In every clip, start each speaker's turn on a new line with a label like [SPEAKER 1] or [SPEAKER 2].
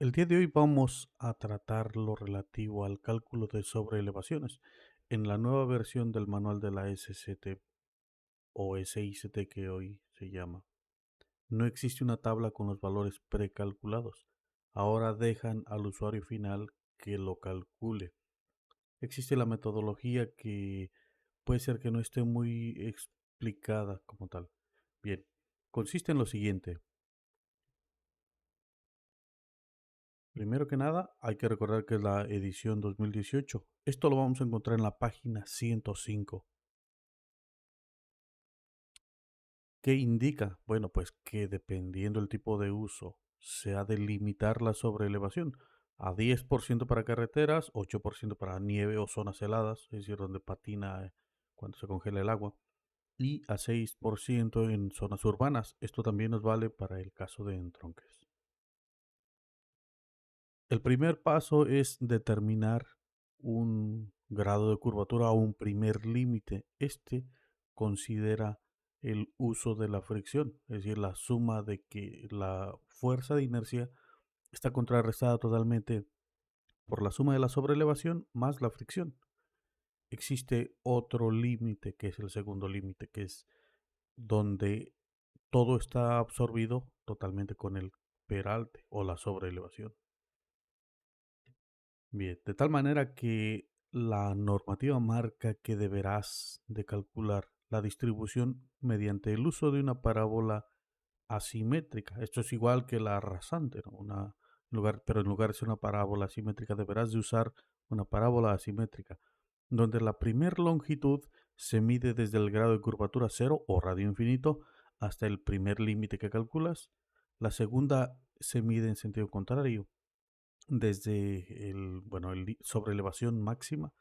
[SPEAKER 1] El día de hoy vamos a tratar lo relativo al cálculo de sobreelevaciones en la nueva versión del manual de la SCT o SICT que hoy se llama. No existe una tabla con los valores precalculados. Ahora dejan al usuario final que lo calcule. Existe la metodología que puede ser que no esté muy explicada como tal. Bien, consiste en lo siguiente. Primero que nada, hay que recordar que es la edición 2018. Esto lo vamos a encontrar en la página 105. ¿Qué indica? Bueno, pues que dependiendo del tipo de uso, se ha de limitar la sobreelevación a 10% para carreteras, 8% para nieve o zonas heladas, es decir, donde patina cuando se congela el agua, y a 6% en zonas urbanas. Esto también nos vale para el caso de entronques. El primer paso es determinar un grado de curvatura o un primer límite. Este considera el uso de la fricción, es decir, la suma de que la fuerza de inercia está contrarrestada totalmente por la suma de la sobrelevación más la fricción. Existe otro límite que es el segundo límite, que es donde todo está absorbido totalmente con el peralte o la sobreelevación. Bien, de tal manera que la normativa marca que deberás de calcular la distribución mediante el uso de una parábola asimétrica. Esto es igual que la rasante, ¿no? Pero en lugar de ser una parábola asimétrica, deberás de usar una parábola asimétrica, donde la primer longitud se mide desde el grado de curvatura cero o radio infinito hasta el primer límite que calculas. La segunda se mide en sentido contrario desde el sobrelevación máxima.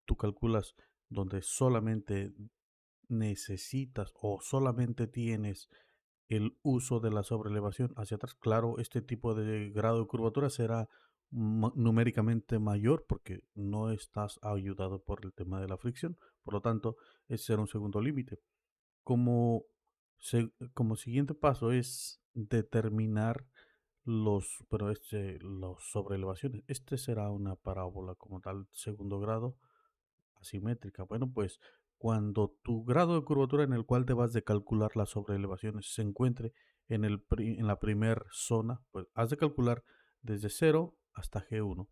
[SPEAKER 1] Tú calculas donde solamente necesitas o solamente tienes el uso de la sobrelevación hacia atrás. Claro, este tipo de grado de curvatura será numéricamente mayor porque no estás ayudado por el tema de la fricción. Por lo tanto, ese será un segundo límite. Como, como siguiente paso es determinar los sobreelevaciones. Este será una parábola como tal, segundo grado, asimétrica. Bueno, pues cuando tu grado de curvatura en el cual debas de calcular las sobreelevaciones se encuentre en la primera zona, pues has de calcular desde 0 hasta G1.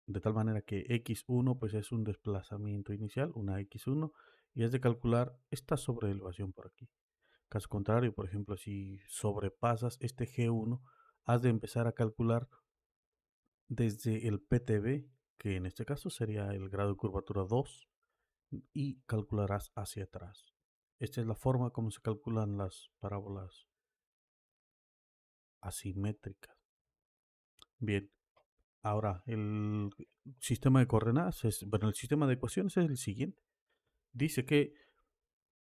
[SPEAKER 1] De tal manera que X1 pues es un desplazamiento inicial, una X1, y has de calcular esta sobreelevación por aquí. Caso contrario, por ejemplo, si sobrepasas este G1, has de empezar a calcular desde el PTB, que en este caso sería el grado de curvatura 2, y calcularás hacia atrás. Esta es la forma como se calculan las parábolas asimétricas. Bien, ahora el sistema de coordenadas el sistema de ecuaciones es el siguiente. Dice que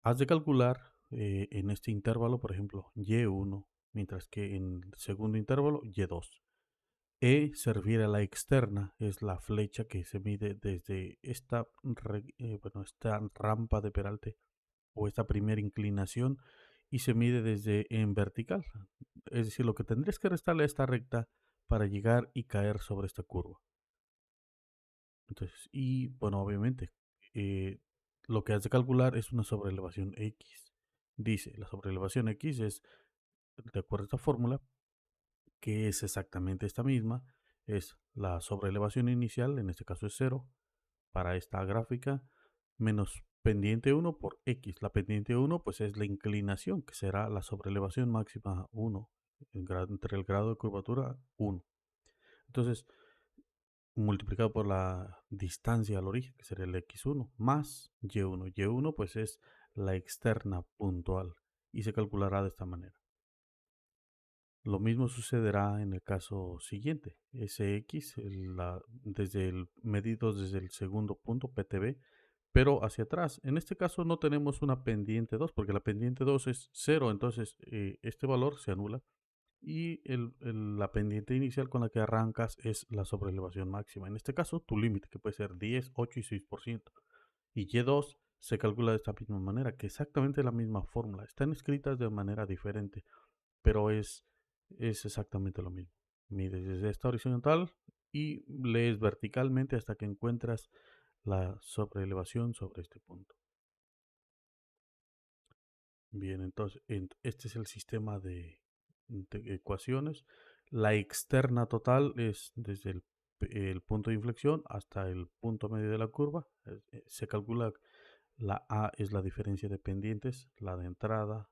[SPEAKER 1] has de calcular en este intervalo, por ejemplo, y1, mientras que en el segundo intervalo y2. Se refiere a la externa, es la flecha que se mide desde esta rampa de peralte o esta primera inclinación y se mide desde en vertical. Es decir, lo que tendrías que restarle a esta recta para llegar y caer sobre esta curva. Entonces, y bueno, obviamente, eh, lo que has de calcular es una sobreelevación X. Dice, la sobreelevación X es, de acuerdo a esta fórmula, que es exactamente esta misma, es la sobreelevación inicial, en este caso es cero, para esta gráfica, menos pendiente 1 por X. La pendiente 1 pues es la inclinación, que será la sobreelevación máxima 1, entre el grado de curvatura 1. Entonces, multiplicado por la distancia al origen, que sería el X1, más Y1. Y1 pues es la externa puntual y se calculará de esta manera. Lo mismo sucederá en el caso siguiente. Sx, medido desde el segundo punto, PTB, pero hacia atrás. En este caso no tenemos una pendiente 2, porque la pendiente 2 es 0, entonces este valor se anula. Y la pendiente inicial con la que arrancas es la sobreelevación máxima. En este caso, tu límite, que puede ser 10, 8 y 6%. Y Y2 se calcula de esta misma manera, que exactamente la misma fórmula. Están escritas de manera diferente, pero es exactamente lo mismo. Mides desde esta horizontal y lees verticalmente hasta que encuentras la sobreelevación sobre este punto. Bien, entonces este es el sistema de ecuaciones. La externa total es desde el punto de inflexión hasta el punto medio de la curva. Se calcula la A es la diferencia de pendientes, la de entrada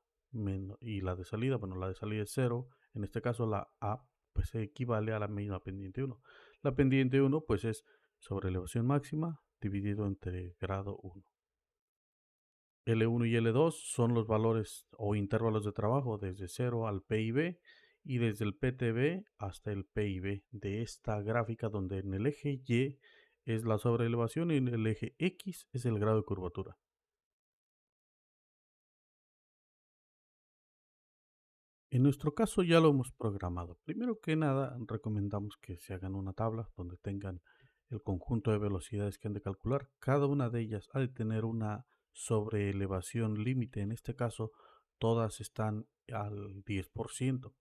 [SPEAKER 1] y la de salida. Bueno, la de salida es cero. En este caso la A pues se equivale a la misma pendiente uno. La pendiente uno pues es sobre elevación máxima dividido entre grado uno. L1 y L2 son los valores o intervalos de trabajo desde 0 al PIB y desde el PTB hasta el PIB de esta gráfica, donde en el eje Y es la sobreelevación y en el eje X es el grado de curvatura. En nuestro caso ya lo hemos programado. Primero que nada, recomendamos que se hagan una tabla donde tengan el conjunto de velocidades que han de calcular. Cada una de ellas ha de tener una sobreelevación límite. En este caso, todas están al 10%.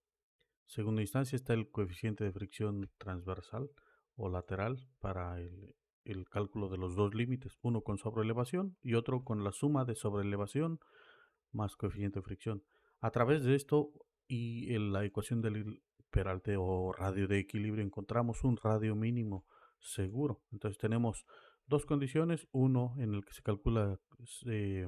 [SPEAKER 1] Segunda instancia está el coeficiente de fricción transversal o lateral para el cálculo de los dos límites, uno con sobreelevación y otro con la suma de sobreelevación más coeficiente de fricción. A través de esto y en la ecuación del peralte o radio de equilibrio encontramos un radio mínimo seguro. Entonces tenemos dos condiciones, uno en el que se calcula eh,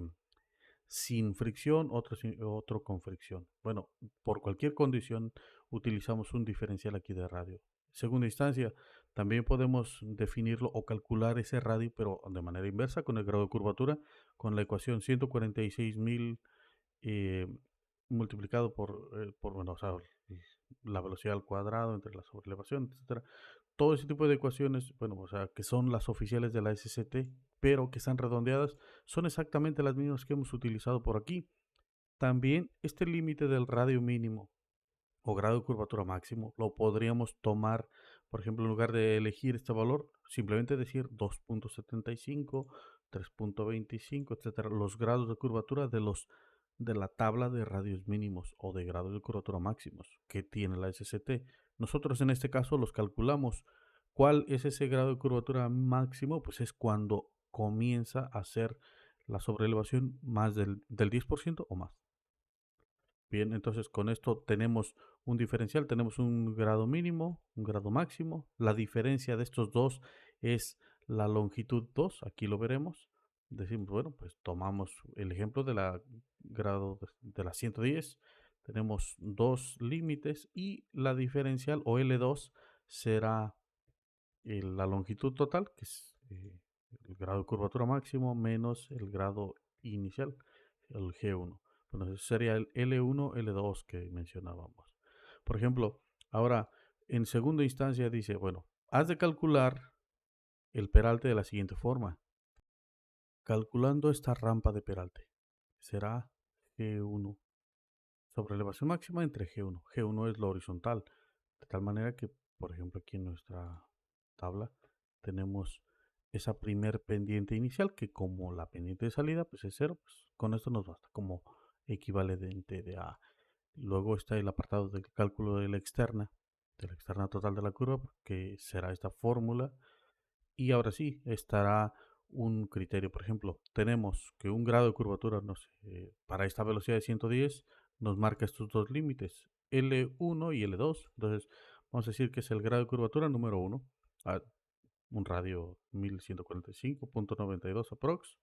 [SPEAKER 1] sin fricción, otro con fricción. Bueno, por cualquier condición utilizamos un diferencial aquí de radio. Segunda instancia, también podemos definirlo o calcular ese radio, pero de manera inversa, con el grado de curvatura, con la ecuación 146.000 eh, multiplicado bueno, o sea, la velocidad al cuadrado entre la sobrelevación, etcétera. Todo ese tipo de ecuaciones, bueno, o sea, que son las oficiales de la SCT, pero que están redondeadas, son exactamente las mismas que hemos utilizado por aquí. También este límite del radio mínimo o grado de curvatura máximo lo podríamos tomar, por ejemplo, en lugar de elegir este valor, simplemente decir 2.75, 3.25, etcétera, los grados de curvatura de la tabla de radios mínimos o de grados de curvatura máximos que tiene la SCT. Nosotros en este caso los calculamos. ¿Cuál es ese grado de curvatura máximo? Pues es cuando comienza a ser la sobreelevación más del 10% o más. Bien, entonces con esto tenemos un diferencial, tenemos un grado mínimo, un grado máximo. La diferencia de estos dos es la longitud 2, aquí lo veremos. Decimos, bueno, pues tomamos el ejemplo de la grado de la 110. Tenemos dos límites y la diferencial o L2 será la longitud total, que es el grado de curvatura máximo menos el grado inicial, el G1. Bueno, ese sería el L1, L2 que mencionábamos. Por ejemplo, ahora en segunda instancia dice, bueno, has de calcular el peralte de la siguiente forma. Calculando esta rampa de peralte, será G1 sobre elevación máxima entre G1. G1 es lo horizontal, de tal manera que, por ejemplo, aquí en nuestra tabla tenemos esa primer pendiente inicial que como la pendiente de salida pues es cero, pues con esto nos basta como equivalente de A. Luego está el apartado del cálculo de la externa total de la curva, que será esta fórmula. Y ahora sí, estará un criterio. Por ejemplo, tenemos que un grado de curvatura, no sé, para esta velocidad de 110 nos marca estos dos límites, L1 y L2. Entonces, vamos a decir que es el grado de curvatura número 1, a un radio 1145.92 aprox.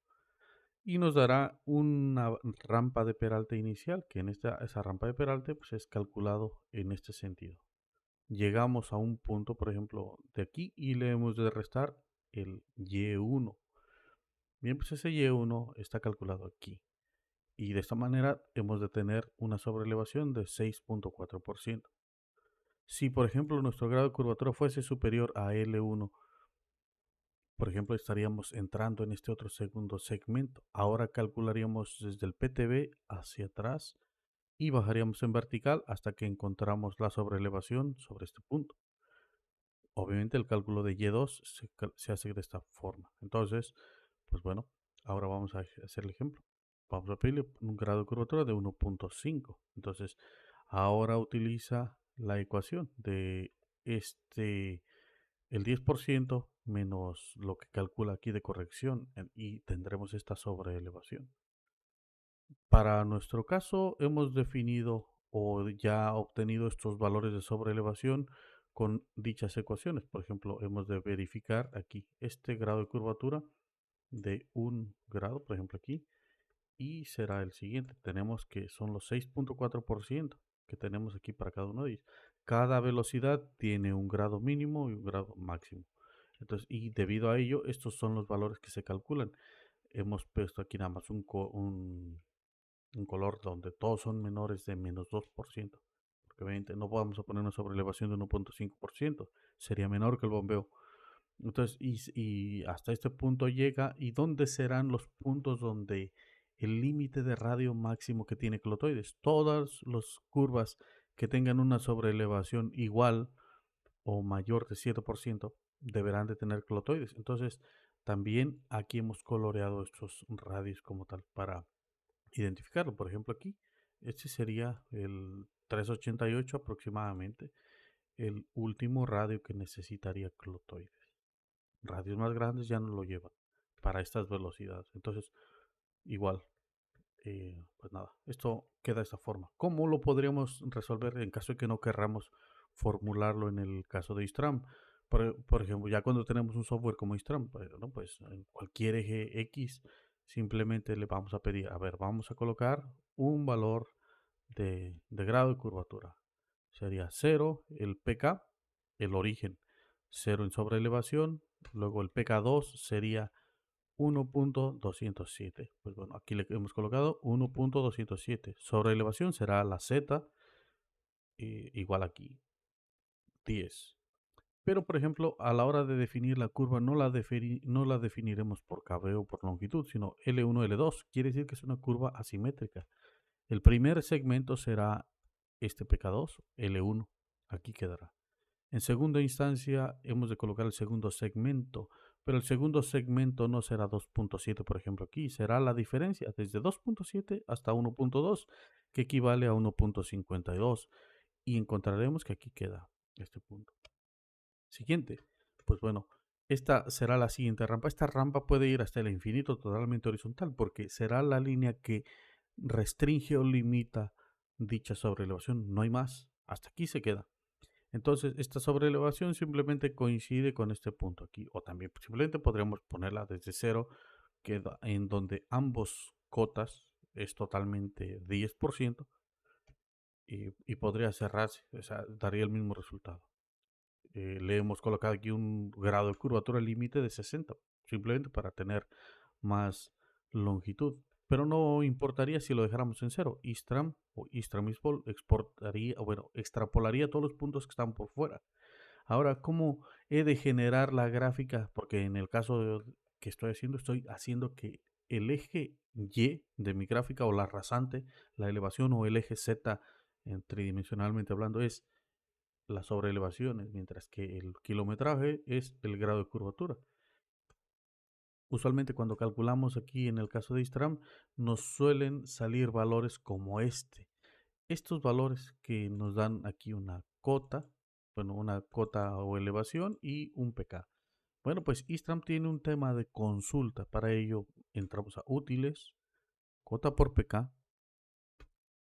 [SPEAKER 1] Y nos dará una rampa de peralte inicial, que en esa rampa de peralte pues, es calculado en este sentido. Llegamos a un punto, por ejemplo, de aquí y le hemos de restar el Y1. Bien, pues ese Y1 está calculado aquí. Y de esta manera hemos de tener una sobreelevación de 6.4%. Si, por ejemplo, nuestro grado de curvatura fuese superior a L1, por ejemplo, estaríamos entrando en este otro segundo segmento. Ahora calcularíamos desde el PTB hacia atrás y bajaríamos en vertical hasta que encontramos la sobreelevación sobre este punto. Obviamente el cálculo de Y2 se hace de esta forma. Entonces, pues bueno, ahora vamos a hacer el ejemplo. Vamos a pedirle un grado de curvatura de 1.5. Entonces, ahora utiliza la ecuación de este, el 10% menos lo que calcula aquí de corrección y tendremos esta sobreelevación. Para nuestro caso hemos definido o ya obtenido estos valores de sobreelevación con dichas ecuaciones. Por ejemplo, hemos de verificar aquí este grado de curvatura de 1 grado, por ejemplo aquí, y será el siguiente. Tenemos que son los 6.4% que tenemos aquí para cada uno de ellos. Cada velocidad tiene un grado mínimo y un grado máximo. Entonces, y debido a ello, estos son los valores que se calculan. Hemos puesto aquí nada más un color donde todos son menores de -2%. Porque obviamente no vamos a poner una sobrelevación de 1.5%. Sería menor que el bombeo. Entonces, y hasta este punto llega, ¿y dónde serán los puntos donde el límite de radio máximo que tiene clotoides? Todas las curvas que tengan una sobreelevación igual o mayor de 7% deberán de tener clotoides. Entonces, también aquí hemos coloreado estos radios como tal para identificarlo. Por ejemplo, aquí, este sería el 388 aproximadamente, el último radio que necesitaría clotoides. Radios más grandes ya no lo llevan para estas velocidades. Entonces, igual, pues nada, esto queda de esta forma. ¿Cómo lo podríamos resolver en caso de que no querramos formularlo en el caso de Istram? Por ejemplo, ya cuando tenemos un software como Istram, bueno, pues en cualquier eje X, simplemente le vamos a pedir, a ver, vamos a colocar un valor de grado de curvatura. Sería 0 el PK, el origen, 0 en sobreelevación, luego el PK2 sería 1.207. Pues bueno, aquí le hemos colocado 1.207. Sobre elevación será la Z, igual aquí, 10. Pero, por ejemplo, a la hora de definir la curva, no la definiremos por KB o por longitud, sino L1, L2. Quiere decir que es una curva asimétrica. El primer segmento será este PK2, L1. Aquí quedará. En segunda instancia, hemos de colocar el segundo segmento, pero el segundo segmento no será 2.7, por ejemplo, aquí, será la diferencia desde 2.7 hasta 1.2, que equivale a 1.52, y encontraremos que aquí queda este punto. Siguiente, pues bueno, esta será la siguiente rampa. Esta rampa puede ir hasta el infinito totalmente horizontal, porque será la línea que restringe o limita dicha sobreelevación, no hay más, hasta aquí se queda. Entonces, esta sobreelevación simplemente coincide con este punto aquí. O también simplemente podríamos ponerla desde cero, en donde ambos cotas es totalmente 10% y podría cerrarse, o sea, daría el mismo resultado. Le hemos colocado aquí un grado de curvatura límite de 60, simplemente para tener más longitud. Pero no importaría si lo dejáramos en cero. Istram o Istramisbol exportaría, o bueno, extrapolaría todos los puntos que están por fuera. Ahora, ¿cómo he de generar la gráfica? Porque en el caso que estoy haciendo que el eje Y de mi gráfica o la rasante, la elevación o el eje Z, tridimensionalmente hablando, es las sobreelevaciones, mientras que el kilometraje es el grado de curvatura. Usualmente cuando calculamos aquí en el caso de Istram, nos suelen salir valores como este. Estos valores que nos dan aquí una cota, bueno, una cota o elevación y un pk. Bueno, pues Istram tiene un tema de consulta. Para ello entramos a útiles, cota por pk,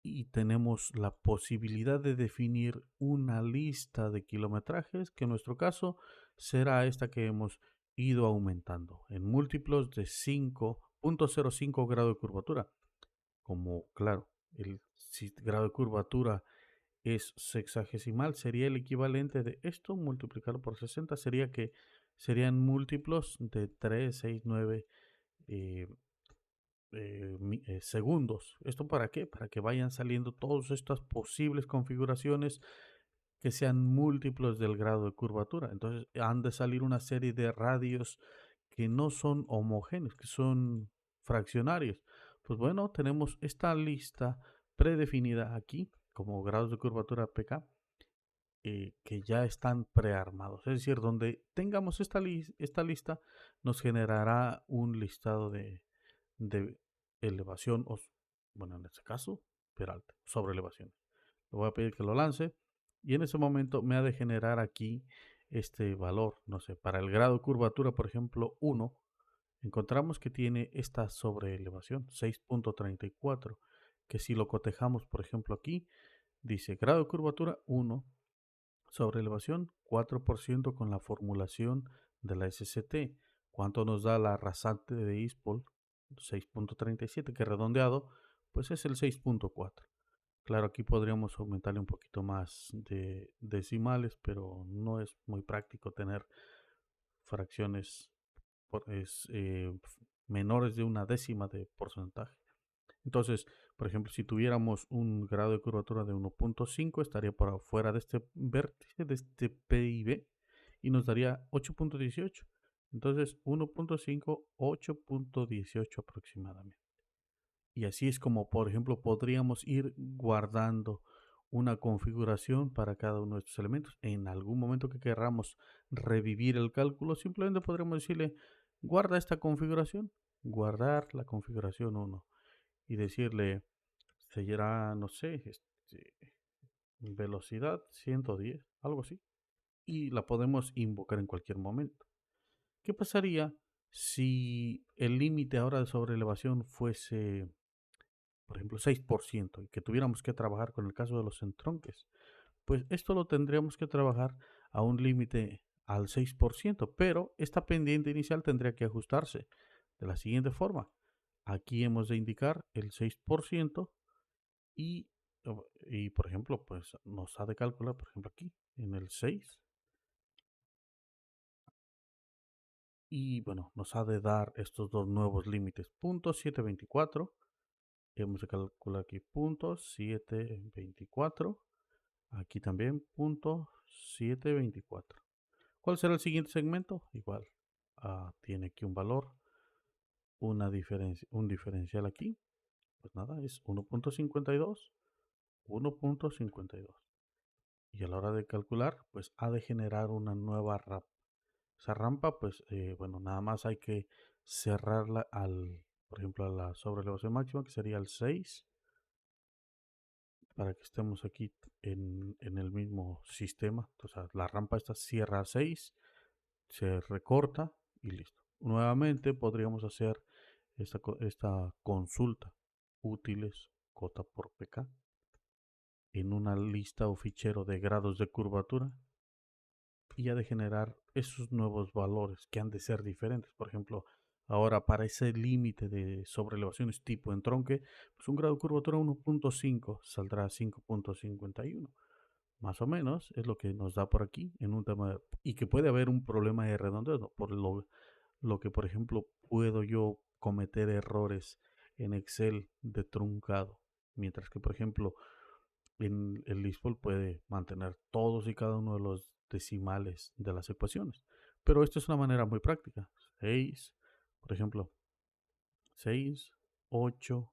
[SPEAKER 1] y tenemos la posibilidad de definir una lista de kilometrajes que en nuestro caso será esta que hemos ido aumentando en múltiplos de 5.05 grado de curvatura. Como claro, el grado de curvatura es sexagesimal, sería el equivalente de esto multiplicado por 60, sería que serían múltiplos de 3, 6, 9 segundos. ¿Esto para qué? Para que vayan saliendo todas estas posibles configuraciones que sean múltiplos del grado de curvatura. Entonces han de salir una serie de radios que no son homogéneos, que son fraccionarios. Pues bueno, tenemos esta lista predefinida aquí como grados de curvatura PK, que ya están prearmados. Es decir, donde tengamos esta lista, nos generará un listado de elevación, o bueno, en este caso, peralte, sobre elevación. Le voy a pedir que lo lance Y en ese momento me ha de generar aquí este valor, no sé, para el grado de curvatura, por ejemplo, 1, encontramos que tiene esta sobreelevación, 6.34, que si lo cotejamos, por ejemplo, aquí, dice grado de curvatura 1, sobre elevación 4% con la formulación de la SCT. ¿Cuánto nos da la rasante de ISPOL? 6.37, que redondeado, pues es el 6.4. Claro, aquí podríamos aumentarle un poquito más de decimales, pero no es muy práctico tener fracciones menores de una décima de porcentaje. Entonces, por ejemplo, si tuviéramos un grado de curvatura de 1.5, estaría por afuera de este vértice, de este PIB, y nos daría 8.18. Entonces, 1.5, 8.18 aproximadamente. Y así es como, por ejemplo, podríamos ir guardando una configuración para cada uno de estos elementos. En algún momento que queramos revivir el cálculo, simplemente podremos decirle, guarda esta configuración, guardar la configuración 1 y decirle, será, no sé, velocidad 110, algo así. Y la podemos invocar en cualquier momento. ¿Qué pasaría si el límite ahora de sobrelevación fuese, por ejemplo, 6% y que tuviéramos que trabajar con el caso de los entronques? Pues esto lo tendríamos que trabajar a un límite al 6%, pero esta pendiente inicial tendría que ajustarse de la siguiente forma. Aquí hemos de indicar el 6% y, y por ejemplo, pues nos ha de calcular, por ejemplo, aquí en el 6 y bueno, nos ha de dar estos dos nuevos límites, punto 724, hemos de calcular aquí punto 724, aquí también punto 724. ¿Cuál será el siguiente segmento? Igual, tiene aquí un valor, un diferencial aquí, pues nada, es 1.52, 1.52. Y a la hora de calcular, pues ha de generar una nueva rampa. Esa rampa, pues, bueno, nada más hay que cerrarla por ejemplo, a la sobrelevación máxima, que sería el 6, para que estemos aquí en el mismo sistema. O sea, la rampa esta cierra a 6, se recorta y listo. Nuevamente podríamos hacer esta consulta útiles cota por pk en una lista o fichero de grados de curvatura y ha de generar esos nuevos valores que han de ser diferentes. Por ejemplo, ahora para ese límite de sobrelevaciones tipo entronque, pues un grado de curvatura 1.5 saldrá 5.51. Más o menos es lo que nos da por aquí en un tema y que puede haber un problema de redondeo, por lo que por ejemplo puedo yo cometer errores en Excel de truncado, mientras que por ejemplo en el LISPOL puede mantener todos y cada uno de los decimales de las ecuaciones. Pero esto es una manera muy práctica. 6, por ejemplo, 6, 8,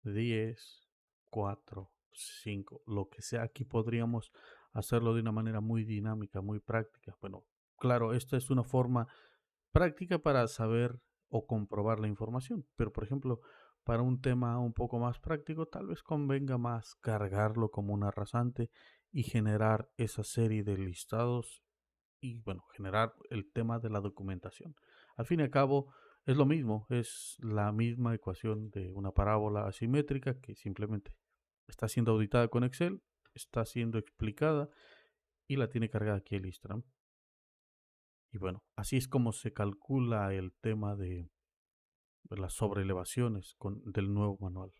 [SPEAKER 1] 10, 4, 5, lo que sea. Aquí podríamos hacerlo de una manera muy dinámica, muy práctica. Bueno, claro, esta es una forma práctica para saber o comprobar la información. Pero, por ejemplo, para un tema un poco más práctico, tal vez convenga más cargarlo como una rasante y generar esa serie de listados y, bueno, generar el tema de la documentación. Al fin y al cabo, es lo mismo, es la misma ecuación de una parábola asimétrica que simplemente está siendo auditada con Excel, está siendo explicada y la tiene cargada aquí el Istram. Y bueno, así es como se calcula el tema de las sobrelevaciones del nuevo manual.